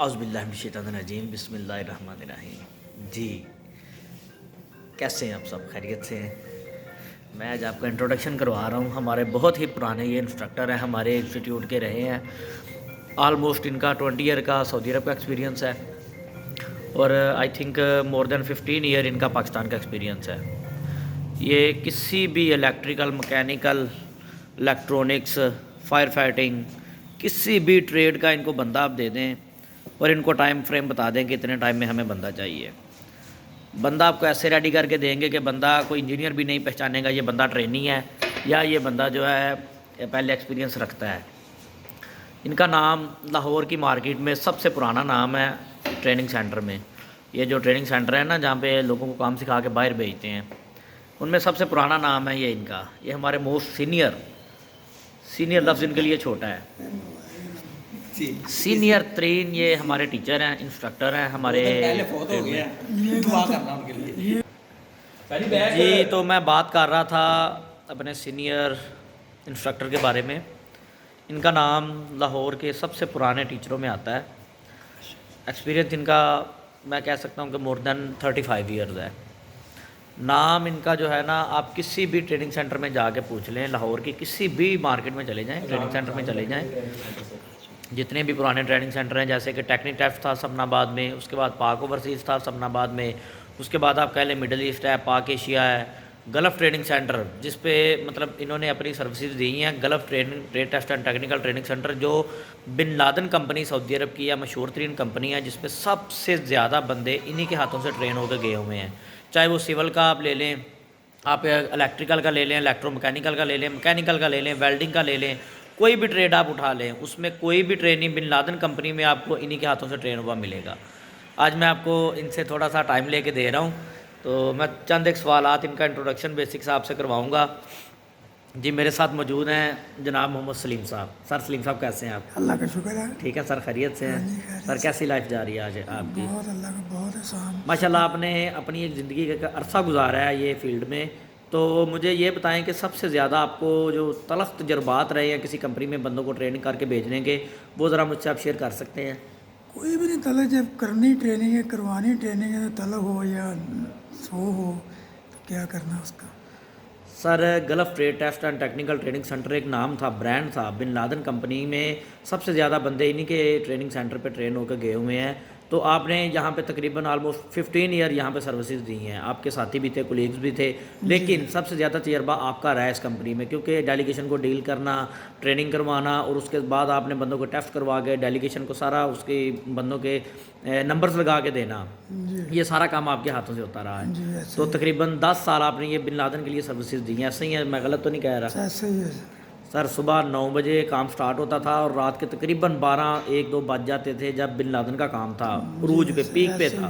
औज़ुबिल्लाहिमिनश्शैतानिर्रजीम बिस्मिल्लाहिर्रहमानिर्रहीम। जी, कैसे हैं आप सब? खैरियत से हैं? मैं आज आपका इंट्रोडक्शन करवा रहा हूँ। हमारे बहुत ही पुराने ये इंस्ट्रक्टर हैं, हमारे इंस्टीट्यूट के रहे हैं। ऑलमोस्ट इनका 20 ईयर का सऊदी अरब का एक्सपीरियंस है और I think more than 15 year इनका पाकिस्तान का एक्सपीरियंस है। ये किसी भी electrical, mechanical, electronics, fire fighting, किसी भी ट्रेड का इनको बंदा आप दे दें और इनको टाइम फ्रेम बता दें कि इतने टाइम में हमें बंदा चाहिए। बंदा आपको ऐसे रेडी करके देंगे कि बंदा कोई इंजीनियर भी नहीं पहचानेगा ये बंदा ट्रेनी है या ये बंदा जो है पहले एक्सपीरियंस रखता है। इनका नाम लाहौर की मार्केट में सबसे पुराना नाम है ट्रेनिंग सेंटर में। ये जो ट्रेनिंग सेंटर है ना, जहाँ पे लोगों को काम सिखा के बाहर भेजते हैं, उनमें सबसे पुराना नाम है ये इनका। ये हमारे मोस्ट सीनियर लफ्ज़ इनके लिए छोटा है। सीनियर 3 ये हमारे टीचर हैं, इंस्ट्रक्टर हैं हमारे। जी, तो मैं बात कर रहा था अपने सीनियर इंस्ट्रक्टर के बारे में। इनका नाम लाहौर के सबसे पुराने टीचरों में आता है। एक्सपीरियंस इनका मैं कह सकता हूँ कि मोर देन 35 ईयर्स है। नाम इनका जो है ना, आप किसी भी ट्रेनिंग सेंटर में जाके पूछ लें, लाहौर की किसी भी मार्केट में चले जाएं, ट्रेनिंग सेंटर में चले जाएं, जितने भी पुराने ट्रेनिंग सेंटर हैं, जैसे कि टेक्निक टेस्ट था समनाबाद में, उसके बाद पाक ओवरसीज़ था समनाबाद में, उसके बाद आप कह लें मिडल ईस्ट है, पाक एशिया है, गल्फ़ ट्रेनिंग सेंटर जिस पे मतलब इन्होंने अपनी सर्विसेज दी हैं। Gulf trade test and technical training centre जो Bin Laden company Saudi Arab की या मशहूर तरीन कंपनी है, जिसमें सबसे ज़्यादा बंदे इन्हीं के हाथों से ट्रेन होकर गए हुए हैं। चाहे वो सिविल का आप ले लें, आप इलेक्ट्रिकल का ले लें, इलेक्ट्रोमैकेनिकल का ले लें, मैकेनिकल का ले लें, वेल्डिंग का ले लें, कोई भी ट्रेड आप उठा लें, उसमें कोई भी ट्रेनिंग बिन लादेन कंपनी में आपको इन्हीं के हाथों से ट्रेन हुआ मिलेगा। आज मैं आपको इनसे थोड़ा सा टाइम लेके दे रहा हूँ, तो मैं चंद एक सवालात इनका इंट्रोडक्शन बेसिक्स आपसे करवाऊँगा। जी, मेरे साथ मौजूद हैं जनाब मोहम्मद सलीम साहब। सर सलीम साहब कैसे हैं आप? अल्लाह का शुक्र है। ठीक है सर, खैरियत से हैं? खैरियत सर कैसी लाइफ जा रही है आज आपकी? बहुत अल्लाह का बहुत एहसान। माशाल्लाह आपने अपनी एक ज़िंदगी का अरसा गुजारा है ये फील्ड में, तो मुझे ये बताएं कि सबसे ज़्यादा आपको जो तलख़ तजर्बात रहे हैं किसी कंपनी में बंदों को ट्रेनिंग करके भेजने के, वो ज़रा मुझसे आप शेयर कर सकते हैं? कोई भी नहीं तलब, जब करनी ट्रेनिंग है, करवानी ट्रेनिंग है, तो तलब हो या सो हो तो क्या करना उसका। Sir, Gulf trade test and technical training centre एक नाम था, ब्रांड था। बिन लादेन कंपनी में सबसे ज़्यादा बंदे इन्हीं के ट्रेनिंग सेंटर पे ट्रेन होकर गए हुए हैं। तो आपने यहाँ पे तकरीबन ऑलमोस्ट 15 ईयर यहाँ पे सर्विसेज दी हैं। आपके साथी भी थे, कोलीग्स भी थे, लेकिन सबसे ज़्यादा तजर्बा आपका रहा है इस कंपनी में, क्योंकि डेलीगेशन को डील करना, ट्रेनिंग करवाना और उसके बाद आपने बंदों को टेस्ट करवा के डेलीगेशन को सारा उसके बंदों के नंबर्स लगा के देना, ये सारा काम आपके हाथों से होता रहा है। तो तकरीबन 10 साल आपने ये बिन लादेन के लिए सर्विसेज दी हैं, ऐसे ही है? मैं गलत तो नहीं कह रहा? ऐसे ही है सर, सुबह 9 बजे काम स्टार्ट होता था और रात के तकरीबन 12-1-2 बज जाते थे जब बिन लादेन का काम था, उरूज पे, पीक पे था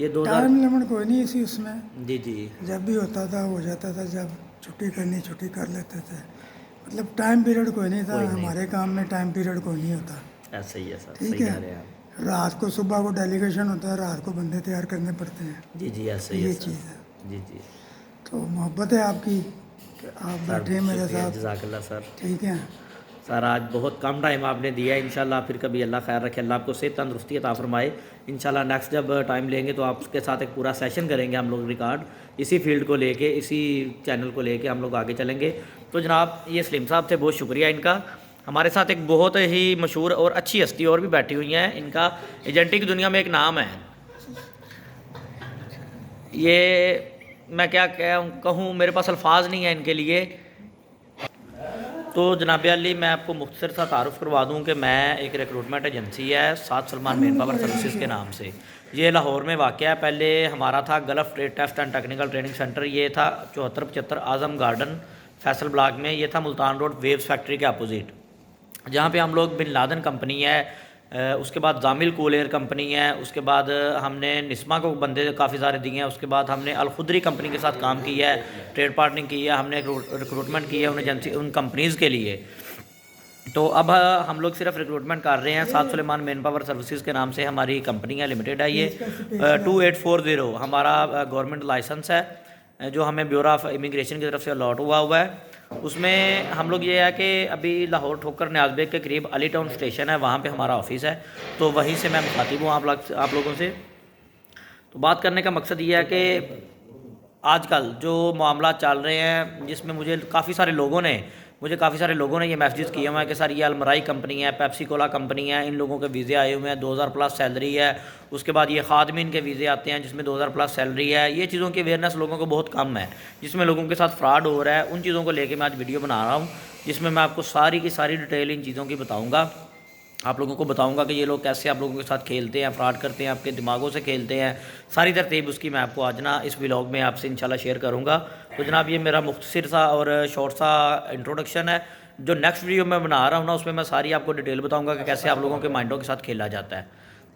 ये 2000। टाइम लिमिट कोई नहीं इसी उसमें। जी जी, जब भी होता था हो जाता था, जब छुट्टी करनी छुट्टी कर लेते थे। मतलब टाइम पीरियड कोई नहीं था, हमारे काम में टाइम पीरियड कोई नहीं होता। ऐसा ही है सर, ठीक सही है। कह रहे हैं आप। रात को सुबह को डेलीगेशन होता है, रात को बंदे तैयार करने पड़ते हैं। जी जी, ऐसा ही है ये सर। चीज़ है। जी जी तो मोहब्बत है आपकी कि आप बैठे हैं मेरे साथ। जज़ाकल्लाह सर। ठीक है सर, आज बहुत कम टाइम आपने दिया है, इंशाल्लाह फिर कभी अल्लाह खैर रखे, अल्लाह आपको सेहत तंदुरुस्ती अता फरमाए। इंशाल्लाह नेक्स्ट जब टाइम लेंगे तो आपके साथ एक पूरा सेशन करेंगे हम लोग रिकॉर्ड, इसी फील्ड को लेके, इसी चैनल को लेके हम लोग आगे चलेंगे। तो जनाब, ये सलीम साहब थे, बहुत शुक्रिया इनका। हमारे साथ एक बहुत ही मशहूर और अच्छी हस्ती और भी बैठी हुई हैं। इनका एजेंटी की दुनिया में एक नाम है, ये मैं क्या कहूँ, मेरे पास अल्फाज नहीं है इनके लिए। तो जनाब अली, मैं आपको मुख्तसर सा तारुफ़ करवा दूँ कि मैं एक रिक्रूटमेंट एजेंसी है साद सलमान मेन पावर सर्विसेज के नाम से, ये लाहौर में वाक़ है। पहले हमारा था Gulf trade test and technical training centre, ये था 74-75 आज़म गार्डन फैसल ब्लॉक में। ये था मुल्तान रोड वेव्स फैक्ट्री के अपोजिट, जहाँ पे हम लोग बिन लादेन कंपनी है, उसके बाद जामिल कूल एयर कंपनी है, उसके बाद हमने निस्मा को बंदे काफ़ी सारे दिए हैं, उसके बाद हमने अलखुदरी कंपनी के साथ काम किया है, ट्रेड पार्टनरिंग की है, हमने रिक्रूटमेंट की है उन एजेंसी, उन कंपनीज़ के लिए। तो अब हम लोग सिर्फ रिक्रूटमेंट कर रहे हैं। साद सलेमान मेन पावर सर्विसेज के नाम से हमारी कंपनी है, लिमिटेड है ये। 2840 हमारा गवर्नमेंट लाइसेंस है जो हमें ब्यूरो ऑफ इमिग्रेशन की तरफ से अलॉट हुआ है। उसमें हम लोग ये है कि अभी लाहौर ठोकर न्याज़ के करीब अली टाउन स्टेशन है, वहाँ पे हमारा ऑफिस है, तो वहीं से मैं मुखातिब हूँ आप लोगों से। तो बात करने का मकसद ये है कि आजकल जो मामला चल रहे हैं, जिसमें मुझे काफ़ी सारे लोगों ने ये मैसेज किए हुए हैं कि सर ये अलमराई कंपनी है, पेप्सी कोला कंपनी है, इन लोगों के वीज़े आए हुए हैं, 2000 प्लस सैलरी है, उसके बाद ये खादमीन के वीज़े आते हैं जिसमें 2000 प्लस सैलरी है। ये चीज़ों की अवेयरनेस लोगों को बहुत कम है, जिसमें लोगों के साथ फ्रॉड हो रहा है। उन चीज़ों को लेकर मैं आज वीडियो बना रहा हूँ, जिसमें मैं आपको सारी की सारी डिटेल इन चीज़ों की बताऊँगा। आप लोगों को बताऊंगा कि ये लोग कैसे आप लोगों के साथ खेलते हैं, फ्रॉड करते हैं, आपके दिमागों से खेलते हैं। सारी तरतीब उसकी मैं आपको आज ना इस व्लॉग में आपसे इंशाल्लाह शेयर करूंगा। तो जनाब ये मेरा मुख्तसर सा और शॉर्ट सा इंट्रोडक्शन है। जो नेक्स्ट वीडियो मैं बना रहा हूँ ना, उसमें मैं सारी आपको डिटेल बताऊँगा कि कैसे आप लोगों के माइंडों के साथ खेला जाता है।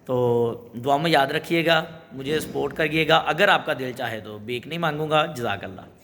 तो दुआ में याद रखिएगा, मुझे सपोर्ट करिएगा। अगर आपका दिल चाहे तो भीख नहीं मांगूंगा। जज़ाकल्लाह।